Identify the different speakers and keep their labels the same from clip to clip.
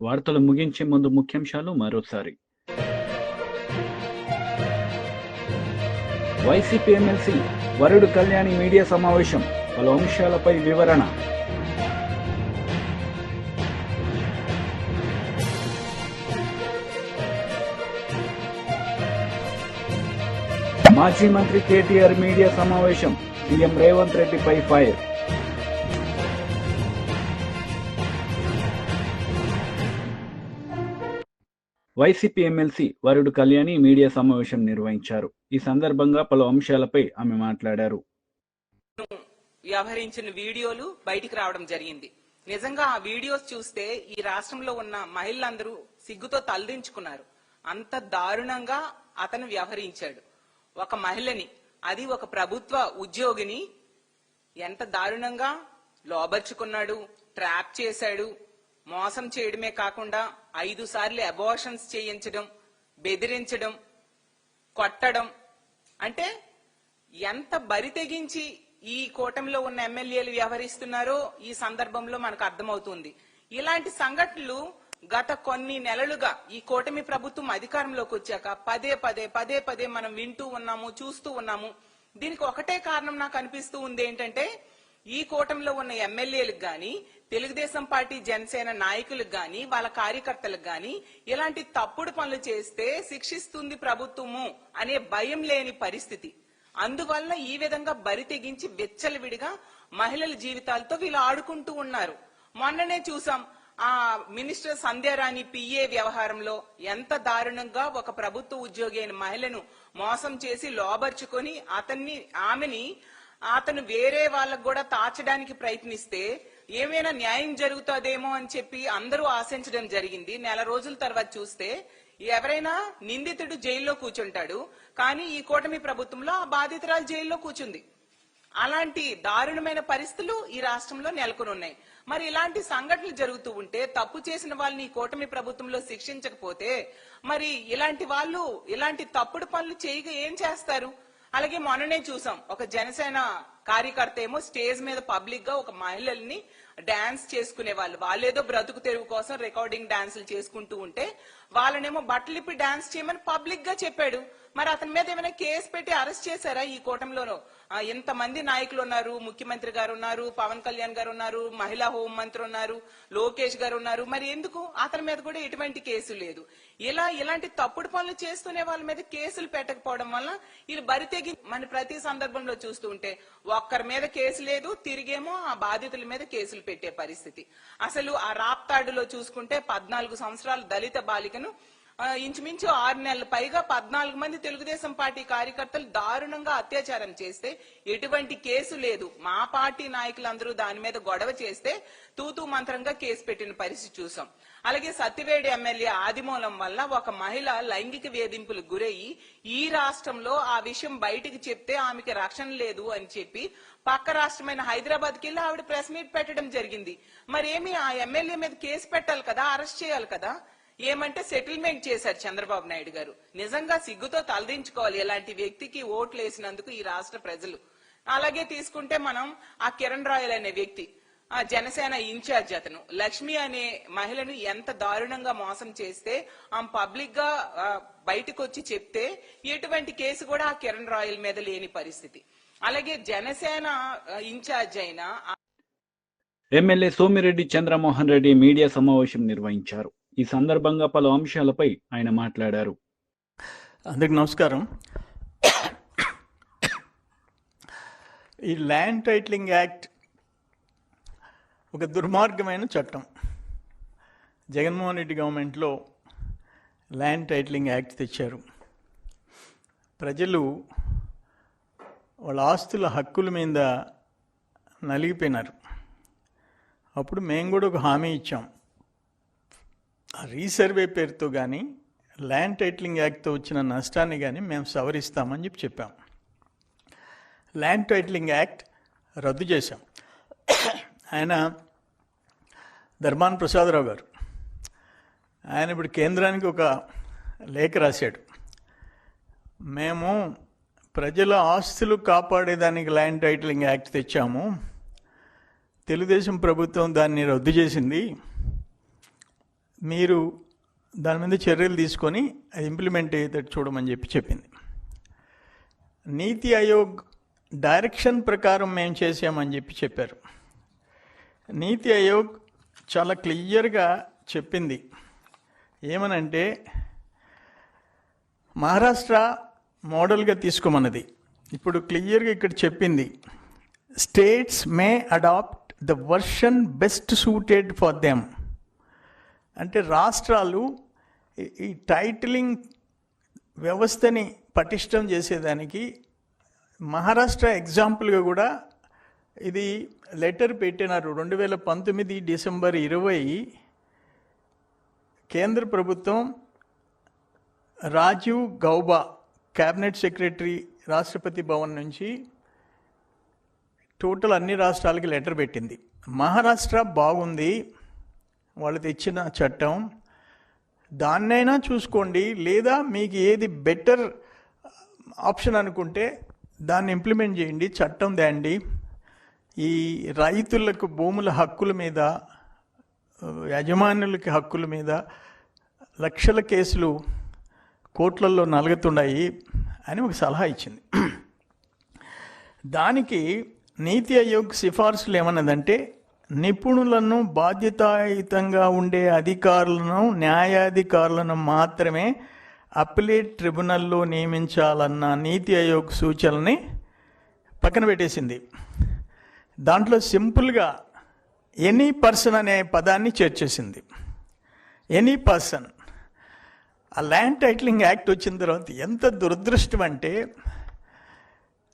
Speaker 1: వార్తలు ముగించే ముందు ముఖ్యాంశాలు మరోసారి. వైసీపీ ఎమ్మెల్సీ వరుడు కళ్యాణి మీడియా సమావేశం, పలు అంశాలపై వివరణ. మాజీ మంత్రి కేటీఆర్ మీడియా సమావేశం, సీఎం రేవంత్ రెడ్డిపై ఫైర్. వైసీపీ ఎమ్మెల్సీ వరుడు కళ్యాణి మీడియా సమావేశం నిర్వహించారు. ఈ సందర్భంగా పలు అంశాలపై ఆమె మాట్లాడారు.
Speaker 2: వ్యవహరించిన వీడియోలు బయటికి రావడం జరిగింది. నిజంగా ఆ వీడియోస్ చూస్తే ఈ రాష్ట్రంలో ఉన్న మహిళలందరూ సిగ్గుతో తలదించుకున్నారు. అంత దారుణంగా అతను వ్యవహరించాడు. ఒక మహిళని, అది ఒక ప్రభుత్వ ఉద్యోగిని ఎంత దారుణంగా లోబర్చుకున్నాడు, ట్రాప్ చేశాడు. మోసం చేయడమే కాకుండా 5 సార్లు అబార్షన్స్ చేయించడం, బెదిరించడం, కొట్టడం. అంటే ఎంత బరి తెగించి ఈ కూటమిలో ఉన్న ఎమ్మెల్యేలు వ్యవహరిస్తున్నారో ఈ సందర్భంలో మనకు అర్థమవుతుంది. ఇలాంటి సంఘటనలు గత కొన్ని నెలలుగా ఈ కూటమి ప్రభుత్వం అధికారంలోకి వచ్చాక పదే పదే మనం వింటూ ఉన్నాము, చూస్తూ ఉన్నాము. దీనికి ఒకటే కారణం నాకు అనిపిస్తూ ఉంది. ఏంటంటే ఈ కూటమిలో ఉన్న ఎమ్మెల్యేలకు గాని, తెలుగుదేశం పార్టీ జనసేన నాయకులకు గాని, వాళ్ళ కార్యకర్తలకు గాని ఇలాంటి తప్పుడు పనులు చేస్తే శిక్షిస్తుంది ప్రభుత్వము అనే భయం లేని పరిస్థితి. అందువల్ల ఈ విధంగా బరి తెగించి విచ్చలవిడిగా మహిళల జీవితాలతో వీళ్ళు ఆడుకుంటూ ఉన్నారు. మొన్ననే చూసాం ఆ మినిస్టర్ సంధ్యారాణి పిఏ వ్యవహారంలో ఎంత దారుణంగా ఒక ప్రభుత్వ ఉద్యోగి అయిన మహిళను మోసం చేసి లోబర్చుకొని ఆమెని అతను వేరే వాళ్ళకు కూడా తాచడానికి ప్రయత్నిస్తే ఏమైనా న్యాయం జరుగుతుందేమో అని చెప్పి అందరూ ఆశించడం జరిగింది. నెల రోజుల తర్వాత చూస్తే ఎవరైనా నిందితుడు జైల్లో కూర్చుంటాడు, కానీ ఈ కూటమి ప్రభుత్వంలో ఆ బాధితురాలు జైల్లో కూర్చుంది. అలాంటి దారుణమైన పరిస్థితులు ఈ రాష్ట్రంలో నెలకొని ఉన్నాయి. మరి ఇలాంటి సంఘటనలు జరుగుతూ ఉంటే తప్పు చేసిన వాళ్ళని ఈ కూటమి ప్రభుత్వంలో శిక్షించకపోతే మరి ఇలాంటి వాళ్ళు ఇలాంటి తప్పుడు పనులు చేయగా ఏం చేస్తారు? అలాగే మొన్ననే చూసాం, ఒక జనసేన కార్యకర్త ఏమో స్టేజ్ మీద పబ్లిక్ గా ఒక మహిళల్ని డాన్స్ చేసుకునే వాళ్ళేదో బ్రతుకు తెరువు కోసం రికార్డింగ్ డాన్సులు చేసుకుంటూ ఉంటే వాళ్ళనేమో బట్టలిప్పి డాన్స్ చేయమని పబ్లిక్ గా చెప్పాడు. మరి అతని మీద ఏమైనా కేసు పెట్టి అరెస్ట్ చేశారా? ఈ కూటమిలోనూ ఇంతమంది నాయకులు ఉన్నారు, ముఖ్యమంత్రి గారు ఉన్నారు, పవన్ కళ్యాణ్ గారు ఉన్నారు, మహిళా హోంమంత్రి ఉన్నారు, లోకేష్ గారు ఉన్నారు. మరి ఎందుకు అతని మీద కూడా ఎటువంటి కేసు లేదు? ఇలాంటి తప్పుడు పనులు చేస్తూనే వాళ్ళ మీద కేసులు పెట్టకపోవడం వల్ల వీళ్ళు బరి తెగి మన ప్రతి సందర్భంలో చూస్తూ ఉంటే ఒక్కరి మీద కేసు లేదు, తిరిగేమో ఆ బాధితుల మీద కేసులు పెట్టే పరిస్థితి. అసలు ఆ రాప్తాడులో చూసుకుంటే 14 సంవత్సరాల దళిత బాలికను ఇంచుమించు 6 నెలల పైగా 14 మంది తెలుగుదేశం పార్టీ కార్యకర్తలు దారుణంగా అత్యాచారం చేస్తే ఎటువంటి కేసు లేదు. మా పార్టీ నాయకులందరూ దాని మీద గొడవ చేస్తే తూతూ మంత్రంగా కేసు పెట్టిన పరిస్థితి చూసాం. అలాగే సత్తివేడి ఎమ్మెల్యే ఆదిమూలం వల్ల ఒక మహిళ లైంగిక వేధింపులకు గురయ్యి ఈ రాష్ట్రంలో ఆ విషయం బయటికి చెప్తే ఆమెకి రక్షణ లేదు అని చెప్పి పక్క రాష్ట్రమైన హైదరాబాద్కి వెళ్ళి ఆవిడ ప్రెస్ మీట్ పెట్టడం జరిగింది. మరేమి ఆ ఎమ్మెల్యే మీద కేసు పెట్టాలి కదా, అరెస్ట్ చేయాలి కదా. ఏమంటే సెటిల్మెంట్ చేశారు చంద్రబాబు నాయుడు గారు. నిజంగా సిగ్గుతో తలదించుకోవాలి ఇలాంటి వ్యక్తికి ఓట్లు వేసినందుకు ఈ రాష్ట్ర ప్రజలు. అలాగే తీసుకుంటే మనం ఆ కిరణ్ రాయల్ అనే వ్యక్తి, ఆ జనసేన ఇన్ఛార్జ్, అతను లక్ష్మి అనే మహిళను ఎంత దారుణంగా మోసం చేస్తే ఆమె పబ్లిక్ గా బయటకు వచ్చి చెప్తే ఎటువంటి కేసు కూడా ఆ కిరణ్ రాయల్ మీద లేని పరిస్థితి. అలాగే జనసేన ఇన్ఛార్జ్ అయిన
Speaker 1: ఎమ్మెల్యే సోమిరెడ్డి చంద్రమోహన్ రెడ్డి మీడియా సమావేశం నిర్వహించారు. ఈ సందర్భంగా పలు అంశాలపై ఆయన మాట్లాడారు.
Speaker 3: అందరికి నమస్కారం. ఈ ల్యాండ్ టైటిలింగ్ యాక్ట్ ఒక దుర్మార్గమైన చట్టం. జగన్మోహన్ రెడ్డి గవర్నమెంట్లో ల్యాండ్ టైటిలింగ్ యాక్ట్ తెచ్చారు. ప్రజలు వాళ్ళ ఆస్తుల హక్కుల మీద నలిగిపోయినారు. అప్పుడు మేము కూడా ఒక హామీ ఇచ్చాం, రీసర్వే పేరుతో కానీ ల్యాండ్ టైటిలింగ్ యాక్ట్తో వచ్చిన నష్టాన్ని కానీ మేము సవరిస్తామని చెప్పాం. ల్యాండ్ టైటిలింగ్ యాక్ట్ రద్దు చేశాం. ఆయన ధర్మాన ప్రసాదరావు గారు, ఆయన ఇప్పుడు కేంద్రానికి ఒక లేఖ రాశాడు. మేము ప్రజల ఆస్తులు కాపాడేదానికి ల్యాండ్ టైటిలింగ్ యాక్ట్ తెచ్చాము, తెలుగుదేశం ప్రభుత్వం దాన్ని రద్దు చేసింది, మీరు దాని మీద చర్యలు తీసుకొని అది ఇంప్లిమెంట్ అయ్యేటట్టు చూడమని చెప్పింది. నీతి ఆయోగ్ డైరెక్షన్ ప్రకారం మేము చేసామని చెప్పారు. నీతి ఆయోగ్ చాలా క్లియర్గా చెప్పింది ఏమనంటే, మహారాష్ట్ర మోడల్గా తీసుకోమన్నది. ఇప్పుడు క్లియర్గా ఇక్కడ చెప్పింది, states may adopt the version best suited for them. అంటే రాష్ట్రాలు ఈ టైటిలింగ్ వ్యవస్థని పటిష్టం చేసేదానికి మహారాష్ట్ర ఎగ్జాంపుల్గా కూడా ఇది లెటర్ పెట్టినారు. 2019 డిసెంబర్ 20 కేంద్ర ప్రభుత్వం రాజీవ్ గౌబా క్యాబినెట్ సెక్రటరీ రాష్ట్రపతి భవన్ నుంచి టోటల్ అన్ని రాష్ట్రాలకి లెటర్ పెట్టింది. మహారాష్ట్ర బాగుంది, వాళ్ళు తెచ్చిన చట్టం, దాన్నైనా చూసుకోండి, లేదా మీకు ఏది బెటర్ ఆప్షన్ అనుకుంటే దాన్ని ఇంప్లిమెంట్ చేయండి, చట్టం తేండి. ఈ రైతులకు భూముల హక్కుల మీద, యజమానులకి హక్కుల మీద లక్షల కేసులు కోర్టులలో నలుగుతున్నాయి అని ఒక సలహా ఇచ్చింది. దానికి నీతి ఆయోగ్ సిఫార్సులు ఏమన్నదంటే, నిపుణులను, బాధ్యతాయుతంగా ఉండే అధికారులను, న్యాయాధికారులను మాత్రమే అప్పీలేట్ ట్రిబ్యునల్లో నియమించాలన్న నీతి ఆయోగ్ సూచనల్ని పక్కన పెట్టేసింది. దాంట్లో సింపుల్గా ఎనీ పర్సన్ అనే పదాన్ని చేర్చేసింది. Any person. ఆ ల్యాండ్ టైటిలింగ్ యాక్ట్ వచ్చిన తర్వాత ఎంత దురదృష్టం అంటే,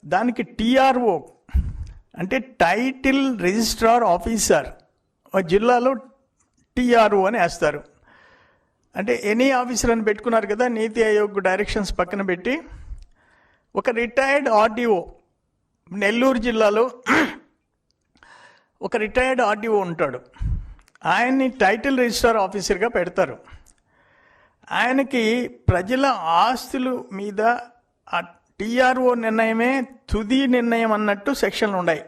Speaker 3: దానికి టీఆర్ఓ అంటే టైటిల్ రిజిస్ట్రార్ ఆఫీసర్, జిల్లాలో టీఆర్ఓ అని వేస్తారు. అంటే ఎనీ ఆఫీసర్ అని పెట్టుకున్నారు కదా. నీతి ఆయోగ్ డైరెక్షన్స్ పక్కన పెట్టి ఒక రిటైర్డ్ ఆర్డీఓ, నెల్లూరు జిల్లాలో ఒక రిటైర్డ్ ఆర్డీఓ ఉంటాడు, ఆయన్ని టైటిల్ రిజిస్ట్రార్ ఆఫీసర్గా పెడతారు. ఆయనకి ప్రజల ఆస్తుల మీద ఆ టీఆర్ఓ నిర్ణయమే తుది నిర్ణయం అన్నట్టు సెక్షన్లు ఉన్నాయి.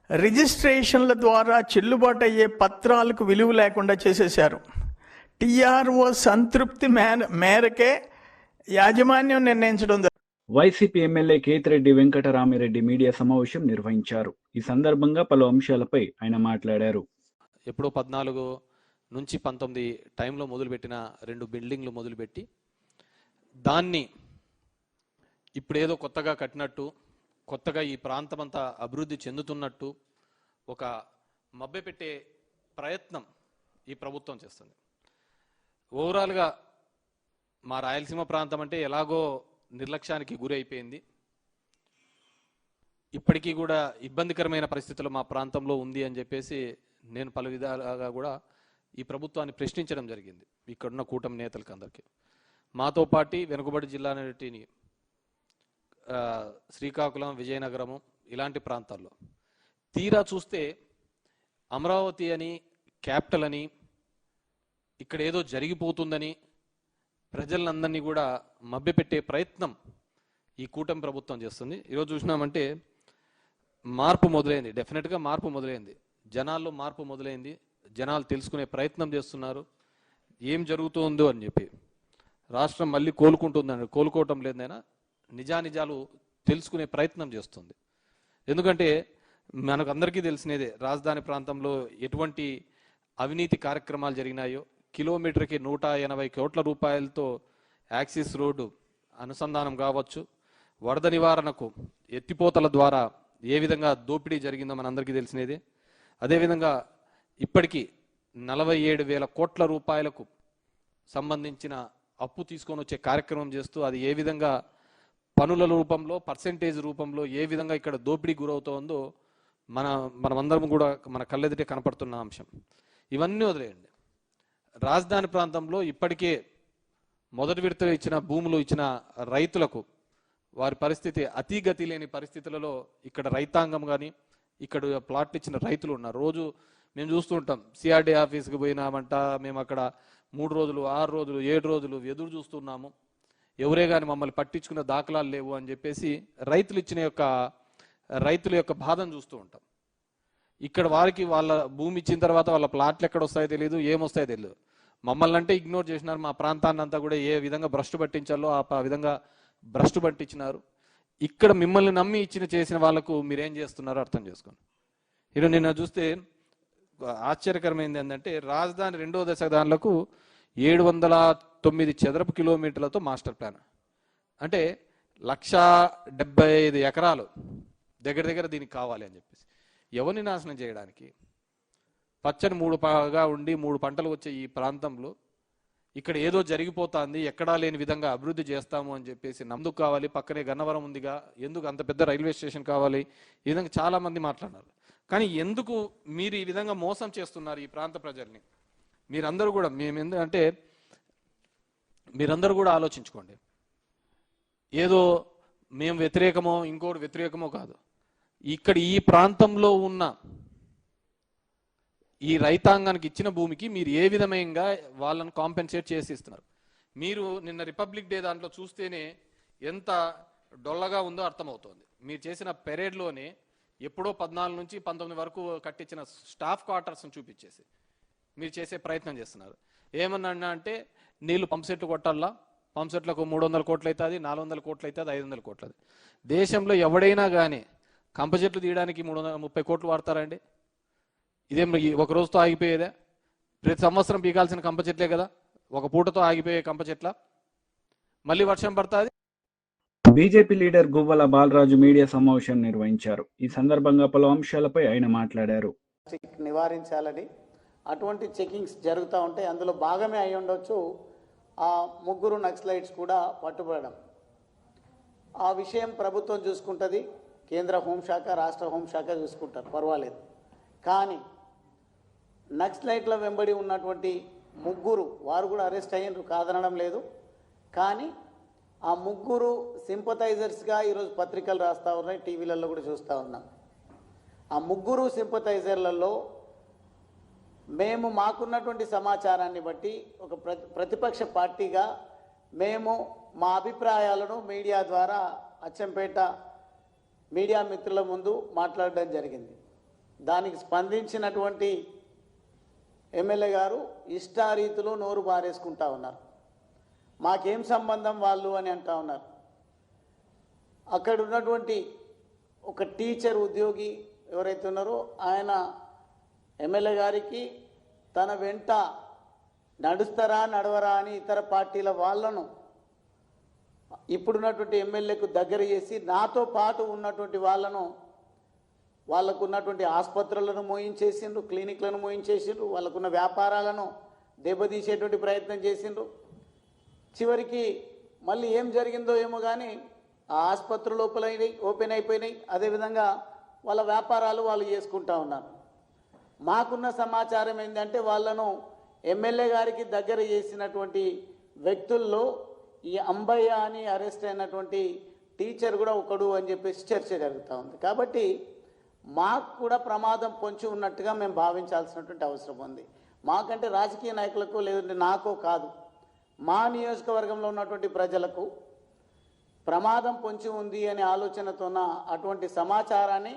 Speaker 3: రిజిస్ట్రేషన్ల ద్వారా చెల్లుబాటు అయ్యే పత్రాలకు విలువ లేకుండా చేసేశారు. టీఆర్ఓ సంతృప్తి మేరకే యాజమాన్యం నిర్ణయించడం.
Speaker 1: YCP MLA Kethireddy Venkatramireddy media సమావేశం నిర్వహించారు. ఈ సందర్భంగా పలు అంశాలపై ఆయన మాట్లాడారు.
Speaker 4: ఎప్పుడో 14 నుంచి 19 టైంలో మొదలుపెట్టిన 2 బిల్డింగ్లు మొదలుపెట్టి దాన్ని ఇప్పుడు ఏదో కొత్తగా కట్టినట్టు, కొత్తగా ఈ ప్రాంతమంతా అభివృద్ధి చెందుతున్నట్టు ఒక మభ్యపెట్టే ప్రయత్నం ఈ ప్రభుత్వం చేస్తుంది. ఓవరాల్గా మా రాయలసీమ ప్రాంతం అంటే ఎలాగో నిర్లక్ష్యానికి గురి అయిపోయింది. ఇప్పటికీ కూడా ఇబ్బందికరమైన పరిస్థితులు మా ప్రాంతంలో ఉంది అని చెప్పేసి నేను పలు విధాలుగా కూడా ఈ ప్రభుత్వాన్ని ప్రశ్నించడం జరిగింది. ఇక్కడున్న కూటమి నేతలకి అందరికీ, మాతో పాటు వెనుకబడి జిల్లాని శ్రీకాకుళం, విజయనగరము ఇలాంటి ప్రాంతాల్లో తీరా చూస్తే అమరావతి అని, క్యాపిటల్ అని, ఇక్కడ ఏదో జరిగిపోతుందని ప్రజలందరినీ కూడా మభ్యపెట్టే ప్రయత్నం ఈ కూటమి ప్రభుత్వం చేస్తుంది. ఈరోజు చూసినామంటే మార్పు మొదలైంది, డెఫినెట్గా మార్పు మొదలైంది, జనాల్లో మార్పు మొదలైంది. జనాలు తెలుసుకునే ప్రయత్నం చేస్తున్నారు ఏం జరుగుతుందో అని చెప్పి. రాష్ట్రం మళ్ళీ కోలుకుంటుందని, కోలుకోవటం లేదైనా నిజానిజాలు తెలుసుకునే ప్రయత్నం చేస్తుంది. ఎందుకంటే మనకు అందరికీ తెలిసినదే, రాజధాని ప్రాంతంలో ఎటువంటి అవినీతి కార్యక్రమాలు జరిగినాయో, కిలోమీటర్కి 180 కోట్ల రూపాయలతో యాక్సిస్ రోడ్డు అనుసంధానం కావచ్చు, వరద నివారణకు ఎత్తిపోతల ద్వారా ఏ విధంగా దోపిడీ జరిగిందో మనందరికీ తెలిసినదే. అదేవిధంగా ఇప్పటికీ 47,000 కోట్ల రూపాయలకు సంబంధించిన అప్పు తీసుకొని వచ్చే కార్యక్రమం చేస్తూ అది ఏ విధంగా పనుల రూపంలో, పర్సెంటేజ్ రూపంలో ఏ విధంగా ఇక్కడ దోపిడీ గురవుతోందో మనమందరం కూడా మన కళ్ళెదుటే కనపడుతున్న అంశం. ఇవన్నీ వదిలేయండి, రాజధాని ప్రాంతంలో ఇప్పటికే మొదటి విడత ఇచ్చిన భూములు ఇచ్చిన రైతులకు వారి పరిస్థితి అతిగతి లేని పరిస్థితులలో ఇక్కడ రైతాంగం కానీ, ఇక్కడ ప్లాట్లు ఇచ్చిన రైతులు ఉన్నారు. రోజు మేము చూస్తూ ఉంటాం, సిఆర్డీ ఆఫీస్కి పోయినామంట, మేము అక్కడ 3 రోజులు, 6 రోజులు, 7 రోజులు ఎదురు చూస్తున్నాము, ఎవరే కానీ మమ్మల్ని పట్టించుకున్న దాఖలాలు లేవు అని చెప్పేసి రైతుల యొక్క బాధను చూస్తూ ఉంటాం. ఇక్కడ వారికి వాళ్ళ భూమి ఇచ్చిన తర్వాత వాళ్ళ ప్లాట్లు ఎక్కడ వస్తాయో తెలియదు, ఏమొస్తాయో తెలియదు. మమ్మల్ని అంటే ఇగ్నోర్ చేసినారు, మా ప్రాంతాన్ని అంతా కూడా ఏ విధంగా భ్రష్టు పట్టించాలో ఆ విధంగా భ్రష్టు పట్టించినారు. ఇక్కడ మిమ్మల్ని నమ్మి చేసిన వాళ్ళకు మీరేం చేస్తున్నారో అర్థం చేసుకోండి. ఈరోజు నిన్న చూస్తే ఆశ్చర్యకరమైంది ఏంటంటే రాజధాని 2వ దశ దానిలకు 709 చదరపు కిలోమీటర్లతో మాస్టర్ ప్లాన్, అంటే 175 ఎకరాలు దగ్గర దీనికి కావాలి అని చెప్పేసి. ఎవరిని నాశనం చేయడానికి? పచ్చని 3గా ఉండి 3 పంటలు వచ్చే ఈ ప్రాంతంలో ఇక్కడ ఏదో జరిగిపోతుంది, ఎక్కడా లేని విధంగా అభివృద్ధి చేస్తాము అని చెప్పేసి నందుకు కావాలి, పక్కనే గన్నవరం ఉందిగా, ఎందుకు అంత పెద్ద రైల్వే స్టేషన్ కావాలి, ఈ విధంగా చాలా మంది మాట్లాడారు. కానీ ఎందుకు మీరు ఈ విధంగా మోసం చేస్తున్నారు ఈ ప్రాంత ప్రజల్ని? మీరందరూ కూడా అంటే మీరందరూ కూడా ఆలోచించుకోండి. ఏదో మేము వ్యతిరేకమో ఇంకోటి వ్యతిరేకమో కాదు. ఇక్కడ ఈ ప్రాంతంలో ఉన్న ఈ రైతాంగానికి ఇచ్చిన భూమికి మీరు ఏ విధంగా వాళ్ళని కాంపెన్సేట్ చేసి ఇస్తున్నారు? మీరు నిన్న రిపబ్లిక్ డే దాంట్లో చూస్తేనే ఎంత డొల్లగా ఉందో అర్థమవుతోంది. మీరు చేసిన పెరేడ్లోనే ఎప్పుడో 14 నుంచి 19 వరకు కట్టించిన స్టాఫ్ క్వార్టర్స్ని చూపించేసి మీరు చేసే ప్రయత్నం చేస్తున్నారు. ఏమన్నా అంటే నీళ్లు పంప్సెట్లు కొట్టాలా, పంప్సెట్లకు 300 కోట్లు అవుతుంది, 400 కోట్లు అవుతుంది, 500 కోట్లు అవుతుంది. దేశంలో ఎవడైనా కానీ కంపచెట్లు తీయడానికి 330 కోట్లు వాడతారండి? ఇదేం ఒక రోజుతో ఆగిపోయేదే? ప్రతి సంవత్సరం పీకాల్సిన కంప చెట్లే కదా, ఒక పూటతో ఆగిపోయే కంప చెట్ల? మళ్ళీ వర్షం పడుతుంది.
Speaker 1: BJP leader Guvvala Balaraju media సమావేశం నిర్వహించారు. ఈ సందర్భంగా పలు అంశాలపై ఆయన మాట్లాడారు.
Speaker 5: నివారించాలని అటువంటి చెకింగ్స్ జరుగుతూ ఉంటాయి. అందులో భాగమే అయి ఉండొచ్చు ఆ 3 నక్సలైట్స్ కూడా పట్టుబడడం. ఆ విషయం ప్రభుత్వం చూసుకుంటుంది, కేంద్ర హోంశాఖ, రాష్ట్ర హోంశాఖ చూసుకుంటారు, పర్వాలేదు. కానీ నక్సలైట్ల వెంబడి ఉన్నటువంటి 3 వారు కూడా అరెస్ట్ అయ్యారు, కాదనడం లేదు. కానీ ఆ 3 సింపథైజర్స్గా ఈరోజు పత్రికలు రాస్తూ ఉన్నాయి, టీవీలలో కూడా చూస్తూ ఉన్నాం. ఆ 3 సింపథైజర్లలో మేము మాకున్నటువంటి సమాచారాన్ని బట్టి ఒక ప్రతిపక్ష పార్టీగా మేము మా అభిప్రాయాలను మీడియా ద్వారా అచ్చంపేట మీడియా మిత్రుల ముందు మాట్లాడడం జరిగింది. దానికి స్పందించినటువంటి ఎమ్మెల్యే గారు ఇష్టారీతిలో నోరు బారేసుకుంటా ఉన్నారు. మాకేం సంబంధం వాళ్ళు అని అంటా ఉన్నారు. అక్కడ ఉన్నటువంటి ఒక టీచర్ ఉద్యోగి ఎవరైతే ఉన్నారో ఆయన ఎమ్మెల్యే గారికి తన వెంట నడుస్తారా నడవరా అని ఇతర పార్టీల వాళ్ళను ఇప్పుడున్నటువంటి ఎమ్మెల్యేకు దగ్గర చేసి నాతో పాటు ఉన్నటువంటి వాళ్ళకు ఉన్నటువంటి ఆసుపత్రులను మోయించేసిండ్రు, క్లినిక్లను మోయించేసిండ్రు, వాళ్ళకున్న వ్యాపారాలను దెబ్బతీసేటువంటి ప్రయత్నం చేసిండ్రు. చివరికి మళ్ళీ ఏం జరిగిందో ఏమో కానీ ఆ ఆసుపత్రులు ఓపెన్ అయిపోయినాయి. అదేవిధంగా వాళ్ళ వ్యాపారాలు వాళ్ళు చేసుకుంటా ఉన్నారు. మాకున్న సమాచారం ఏంటంటే వాళ్ళను ఎమ్మెల్యే గారికి దగ్గర చేసినటువంటి వ్యక్తుల్లో ఈ అంబయ్య అని అరెస్ట్ అయినటువంటి టీచర్ కూడా ఒకడు అని చెప్పేసి చర్చ జరుగుతూ ఉంది. కాబట్టి మాకు కూడా ప్రమాదం పొంచి ఉన్నట్టుగా మేము భావించాల్సినటువంటి అవసరం ఉంది. మాకంటే రాజకీయ నాయకులకు లేదంటే నాకో కాదు, మా నియోజకవర్గంలో ఉన్నటువంటి ప్రజలకు ప్రమాదం పొంచి ఉంది అనే ఆలోచనతోన అటువంటి సమాచారాన్ని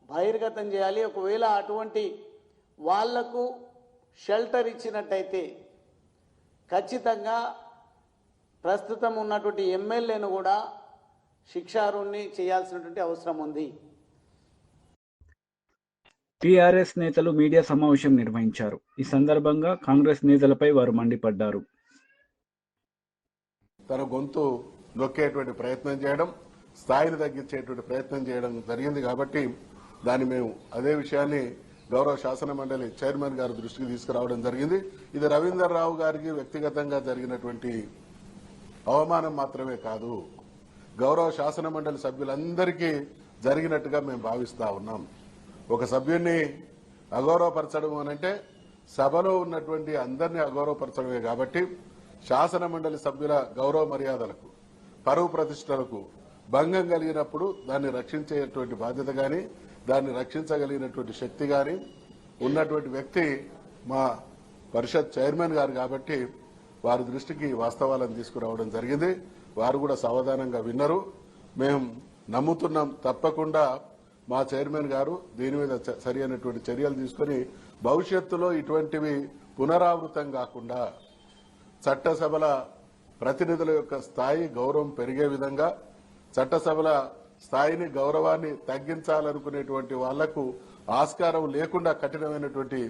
Speaker 5: బహిర్గతం చేయాలి. ఒకవేళ అటువంటి వాళ్లకు షెల్టర్ ఇచ్చినట్టయితే ఖచ్చితంగా ప్రస్తుతం ఉన్నటువంటి ఎమ్మెల్యేను కూడా శిక్షార్హుణ్ణి చేయాల్సినటువంటి అవసరం ఉంది.
Speaker 1: టీఆర్ఎస్ నేతలు మీడియా సమావేశం నిర్వహించారు. ఈ సందర్భంగా కాంగ్రెస్ నేతలపై వారు మండిపడ్డారు.
Speaker 6: తన గొంతు నొక్కేటువంటి ప్రయత్నం చేయడం, స్థాయిని తగ్గించేటువంటి ప్రయత్నం చేయడం జరిగింది. కాబట్టి దాన్ని మేము అదే విషయాన్ని గౌరవ శాసన మండలి చైర్మన్ గారి దృష్టికి తీసుకురావడం జరిగింది. ఇది రవీందర్ రావు గారికి వ్యక్తిగతంగా జరిగినటువంటి అవమానం మాత్రమే కాదు, గౌరవ శాసన మండలి సభ్యులందరికీ జరిగినట్టుగా మేము భావిస్తా ఉన్నాం. ఒక సభ్యుడిని అగౌరవపరచడం అనంటే సభలో ఉన్నటువంటి అందరినీ అగౌరవపరచడమే. కాబట్టి శాసన మండలి సభ్యుల గౌరవ మర్యాదలకు, పరువు ప్రతిష్టలకు భంగం కలిగినప్పుడు దాన్ని రక్షించేటువంటి బాధ్యత కానీ, దాన్ని రక్షించగలిగినటువంటి శక్తి కానీ ఉన్నటువంటి వ్యక్తి మా పరిషత్ చైర్మన్ గారు. కాబట్టి వారి దృష్టికి వాస్తవాలను తీసుకురావడం జరిగింది. వారు కూడా సావధానంగా విన్నారు. మేము నమ్ముతున్నాం, తప్పకుండా మా చైర్మన్ గారు దీని మీద సరి అయినటువంటి చర్యలు తీసుకుని భవిష్యత్తులో ఇటువంటివి పునరావృతం కాకుండా చట్టసభల ప్రతినిధుల యొక్క స్థాయి గౌరవం పెరిగే విధంగా, చట్టసభల స్థాయిని గౌరవాన్ని తగ్గించాలనుకునేటువంటి వాళ్లకు ఆస్కారం లేకుండా కఠినమైనటువంటి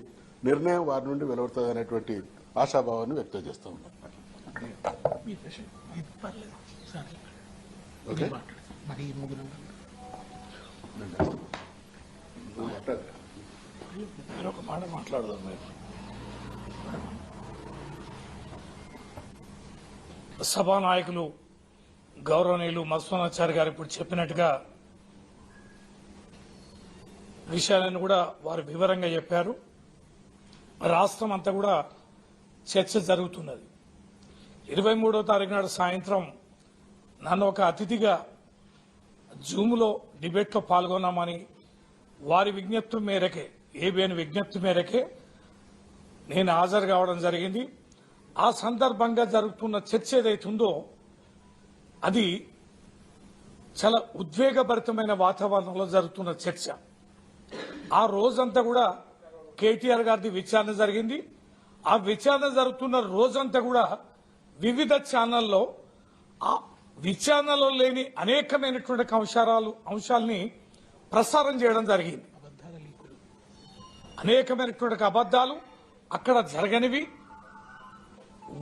Speaker 6: నిర్ణయం వారి నుండి వెలువడుతుంది అనేటువంటి ఆశాభావాన్ని వ్యక్తం చేస్తూ ఉన్నాం. ఓకే,
Speaker 7: ఒక మాట మాట్లాడదాం. సభానాయకులు గౌరవనీయులు మధుసూదనాచారి గారు ఇప్పుడు చెప్పినట్టుగా విషయాలను కూడా వారు వివరంగా చెప్పారు. రాష్ట్రం అంతా కూడా చర్చ జరుగుతున్నది. 23వ తారీఖు నాడు సాయంత్రం నన్ను ఒక అతిథిగా జూమ్లో డిబేట్లో పాల్గొన్నామని వారి విజ్ఞప్తి మేరకే, ఏబిఎన్ విజ్ఞప్తి మేరకే నేను హాజరు కావడం జరిగింది. ఆ సందర్భంగా జరుగుతున్న చర్చ ఏదైతుందో అది చాలా ఉద్వేగభరితమైన వాతావరణంలో జరుగుతున్న చర్చ. ఆ రోజంతా కూడా కేటీఆర్ గారిది విచారణ జరిగింది. ఆ విచారణ జరుగుతున్న రోజంతా కూడా వివిధ ఛానల్లో ఆ విచారణలో లేని అనేకమైనటువంటి అంశాలని ప్రసారం చేయడం జరిగింది. అనేకమైనటువంటి అబద్దాలు, అక్కడ జరగనివి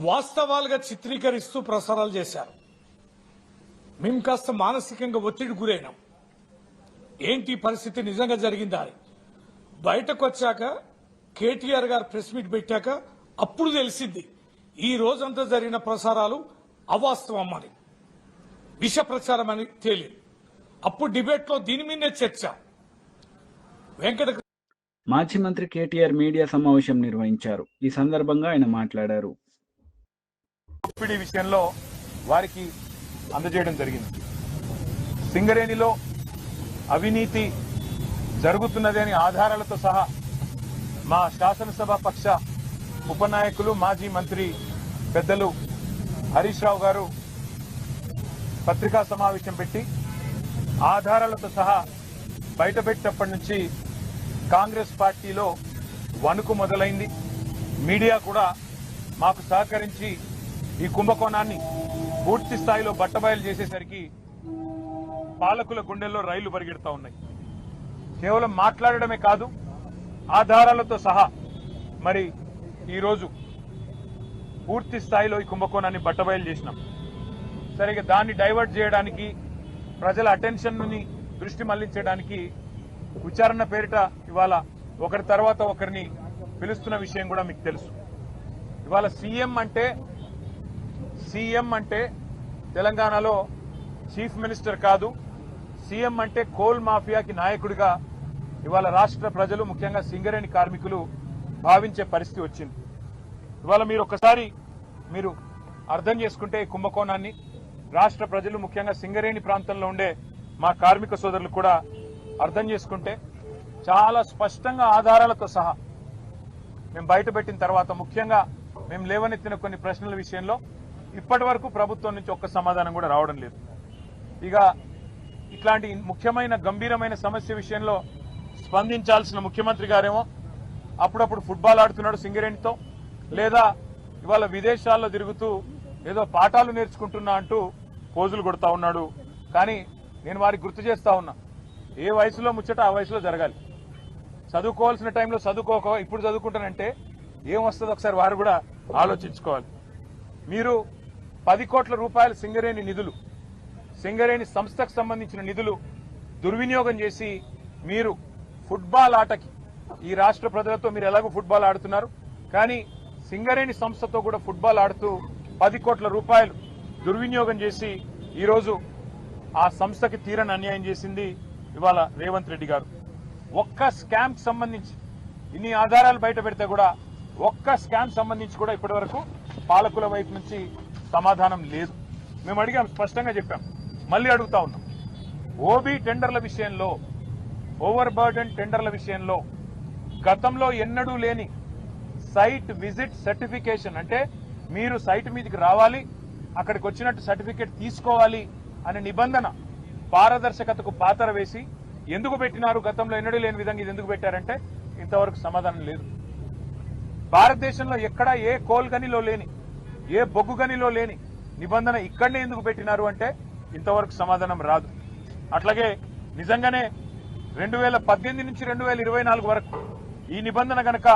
Speaker 7: వాస్తవాలుగా చిత్రీకరిస్తూ ప్రసారాలు చేశారు. మేము కాస్త మానసికంగా ఒత్తిడి గురైనాం. ఏంటి పరిస్థితి, నిజంగా జరిగిందా అని. బయటకు వచ్చాక కేటీఆర్ గారు ప్రెస్ మీట్ పెట్టాక అప్పుడు తెలిసింది ఈ రోజంతా జరిగిన ప్రసారాలు అవాస్తవం అని, విష ప్రచారం అని తేలింది. అప్పుడు డిబేట్లో దీని మీదే చర్చ.
Speaker 1: మాజీ మంత్రి కేటీఆర్ మీడియా సమావేశం నిర్వహించారు. ఈ సందర్భంగా ఆయన మాట్లాడారు.
Speaker 8: దోపిడీ విషయంలో వారికి అందజేయడం జరిగింది. సింగరేణిలో అవినీతి జరుగుతున్నది అని ఆధారాలతో సహా మా శాసనసభ పక్ష ఉపనాయకులు మాజీ మంత్రి పెద్దలు హరీష్ రావు గారు పత్రికా సమావేశం పెట్టి ఆధారాలతో సహా బయటపెట్టినప్పటి నుంచి కాంగ్రెస్ పార్టీలో వణుకు మొదలైంది. మీడియా కూడా మాకు సహకరించి ఈ కుంభకోణాన్ని పూర్తి స్థాయిలో బట్టబయలు చేసేసరికి పాలకుల గుండెల్లో రైళ్లు పరిగెడతా ఉన్నాయి. కేవలం మాట్లాడడమే కాదు, ఆధారాలతో సహా మరి ఈరోజు పూర్తి స్థాయిలో ఈ కుంభకోణాన్ని బట్టబయలు చేసినాం. సరిగ్గా దాన్ని డైవర్ట్ చేయడానికి, ప్రజల అటెన్షన్ ని దృష్టి మళ్లించడానికి విచారణ పేరిట ఇవాళ ఒకరి తర్వాత ఒకరిని పిలుస్తున్న విషయం కూడా మీకు తెలుసు. ఇవాళ సీఎం అంటే తెలంగాణలో చీఫ్ మినిస్టర్ కాదు, సీఎం అంటే కోల్ మాఫియాకి నాయకుడిగా ఇవాళ రాష్ట్ర ప్రజలు, ముఖ్యంగా సింగరేణి కార్మికులు భావించే పరిస్థితి వచ్చింది. ఇవాళ మీరు అర్థం చేసుకుంటే ఈ కుంభకోణాన్ని రాష్ట్ర ప్రజలు, ముఖ్యంగా సింగరేణి ప్రాంతంలో ఉండే మా కార్మిక సోదరులు కూడా అర్థం చేసుకుంటే చాలా స్పష్టంగా ఆధారాలతో సహా మేము బయటపెట్టిన తర్వాత, ముఖ్యంగా మేము లేవనెత్తిన కొన్ని ప్రశ్నల విషయంలో ఇప్పటి వరకు ప్రభుత్వం నుంచి ఒక్క సమాధానం కూడా రావడం లేదు. ఇక ఇట్లాంటి ముఖ్యమైన గంభీరమైన సమస్య విషయంలో స్పందించాల్సిన ముఖ్యమంత్రి గారేమో అప్పుడప్పుడు ఫుట్బాల్ ఆడుతున్నాడు సింగరేణితో, లేదా ఇవాళ విదేశాల్లో తిరుగుతూ ఏదో పాఠాలు నేర్చుకుంటున్నా అంటూ పోజులు కొడతా ఉన్నాడు. కానీ నేను వారికి గుర్తు చేస్తా ఉన్నా, ఏ వయసులో ముచ్చట ఆ వయసులో జరగాలి. చదువుకోవాల్సిన టైంలో చదువుకోక ఇప్పుడు చదువుకుంటానంటే ఏం వస్తుందో ఒకసారి వారు కూడా ఆలోచించుకోవాలి. మీరు 10 కోట్ల రూపాయల సింగరేణి సంస్థకు సంబంధించిన నిధులు దుర్వినియోగం చేసి మీరు ఫుట్బాల్ ఆటకి, ఈ రాష్ట్ర ప్రజలతో మీరు ఎలాగో ఫుట్బాల్ ఆడుతున్నారు, కానీ సింగరేణి సంస్థతో కూడా ఫుట్బాల్ ఆడుతూ 10 కోట్ల రూపాయలు దుర్వినియోగం చేసి ఈరోజు ఆ సంస్థకి తీరని అన్యాయం చేసింది ఇవాళ రేవంత్ రెడ్డి గారు. ఒక్క స్కామ్ సంబంధించి ఇన్ని ఆధారాలు బయట పెడితే కూడా ఒక్క స్కామ్ సంబంధించి కూడా ఇప్పటి వరకు పాలకుల వైపు నుంచి సమాధానం లేదు. మేము అడిగాం, స్పష్టంగా చెప్పాం, మళ్ళీ అడుగుతా ఉన్నాం. ఓబీ టెండర్ల విషయంలో, ఓవర్ బర్డెన్ టెండర్ల విషయంలో గతంలో ఎన్నడూ లేని సైట్ విజిట్ సర్టిఫికేషన్, అంటే మీరు సైట్ మీదకి రావాలి, అక్కడికి వచ్చినట్టు సర్టిఫికేట్ తీసుకోవాలి అనే నిబంధన పారదర్శకతకు పాతర వేసి ఎందుకు పెట్టినారు, గతంలో ఎన్నడూ లేని విధంగా ఇది ఎందుకు పెట్టారంటే ఇంతవరకు సమాధానం లేదు. భారతదేశంలో ఎక్కడా ఏ కోల్ గనిలో లేని ఏ బొగ్గు గనిలో లేని నిబంధన ఇక్కడనే ఎందుకు పెట్టినారు అంటే ఇంతవరకు సమాధానం రాదు. అట్లాగే నిజంగానే 2018 నుంచి 2024 వరకు ఈ నిబంధన గనక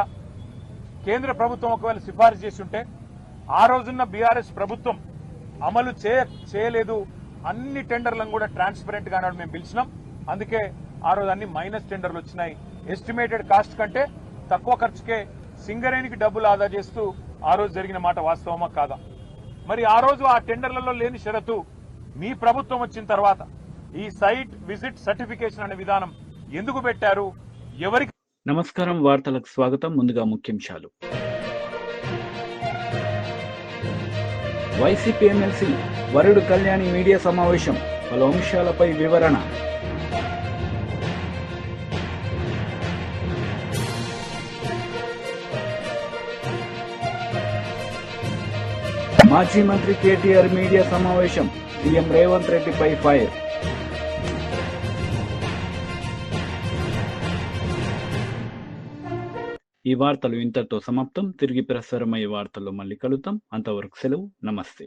Speaker 8: కేంద్ర ప్రభుత్వం ఒకవేళ సిఫారసు చేసి ఉంటే ఆ రోజున్న బీఆర్ఎస్ ప్రభుత్వం అమలు చేయలేదు. అన్ని టెండర్లను కూడా ట్రాన్స్పరెంట్ గా మేము పిలిచినాం. అందుకే ఆ రోజు అన్ని మైనస్ టెండర్లు వచ్చినాయి. ఎస్టిమేటెడ్ కాస్ట్ కంటే తక్కువ ఖర్చుకే సింగరేణికి డబ్బులు ఆదా చేస్తూ ఆ రోజు జరిగిన మాట వాస్తవమా కాదా? మరి ఆ రోజు ఆ టెండర్లలో లేని షరతు మీ ప్రభుత్వం వచ్చిన తర్వాత ఈ సైట్ విజిట్ సర్టిఫికేషన్ అనే విధానం ఎందుకు పెట్టారు? ఎవరికి?
Speaker 1: నమస్కారం, వార్తలకు స్వాగతం. ముందుగా ముఖ్యాంశాలు. వైసీపీ ఎమ్మెల్సీ వరుడు కళ్యాణి మీడియా సమావేశం, పలు అంశాలపై వివరణ. మాజీ మంత్రి కేటీఆర్ మీడియా సమావేశం, సీఎం రేవంత్ రెడ్డిపై ఫైర్. ఈ వార్తలు ఇంతటితో సమాప్తం. తిరిగి ప్రసారమయ్యే వార్తల్లో మళ్ళీ కలుద్దాం. అంతవరకు సెలవు. నమస్తే.